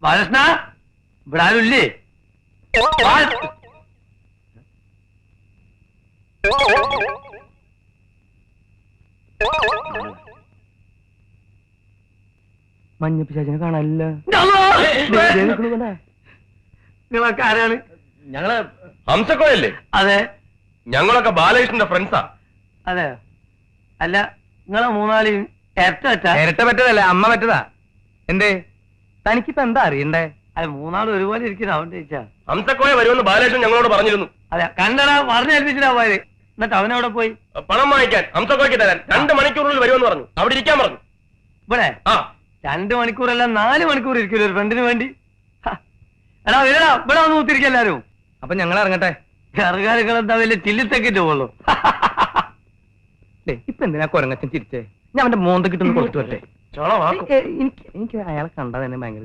ബാലകൃഷ്ണ ഇവിടെ ആരുമില്ലേ? മഞ്ഞ പിശാചിനെ കാണാനില്ല. നിങ്ങളൊക്കെ ആരാണ്? ഞങ്ങള് ഹംസക്കോയല്ലേ? അതെ ഞങ്ങളൊക്കെ ബാലകൃഷ്ണന്റെ ഫ്രണ്ട്സാ. അതെ. അല്ല നിങ്ങളെ മൂന്നാളിയും ഇരട്ട പറ്റതല്ല, അമ്മ പറ്റതാ. എന്തേ തനിക്കിപ്പോ എന്താ അറിയണ്ടേ? അതെ മൂന്നാളും ഒരുപോലെ ഇരിക്കുന്ന അവൻ ചോദിച്ചാ. ഹംസക്കോയ വരുമെന്ന് ബാലകൃഷ്ണൻ ഞങ്ങളോട് പറഞ്ഞിരുന്നു. അതെ കണ്ടടാ, പറഞ്ഞേൽപ്പിച്ചിട്ടാ പോയത്. എന്നിട്ട് അവനവിടെ പോയി പണം വാങ്ങിക്കാൻ ഹംസക്കോയ്ക്ക് തരാൻ 2 മണിക്കൂറിനുള്ളിൽ വരുമെന്ന് പറഞ്ഞു. അവിടെ ഇരിക്കാൻ പറഞ്ഞു. ഇവിടെ ആ 2 മണിക്കൂറല്ല 4 മണിക്കൂർ ഇരിക്കില്ല ഒരു ഫ്രണ്ടിന് വേണ്ടി. എടാ ഇല്ലടാ ഇവിടെ വന്ന് കൂത്തിരിക്കും എല്ലാരും. അപ്പൊ ഞങ്ങൾ ഇറങ്ങട്ടെ. കറുകാലുകൾ എന്താ വലിയ ചില്ലിത്തെക്കിട്ട് പോളൂ. ഇപ്പൊ എന്തിനാ കൊരങ്ങച്ചൻ ചിരിച്ചേ? ഞാൻ അവന്റെ മോന്ത കിട്ടുന്ന കൊടുത്തു വരട്ടെ. ചോളമാക്കും. എനിക്ക് അയാളെ കണ്ടാ തന്നെ ഭയങ്കര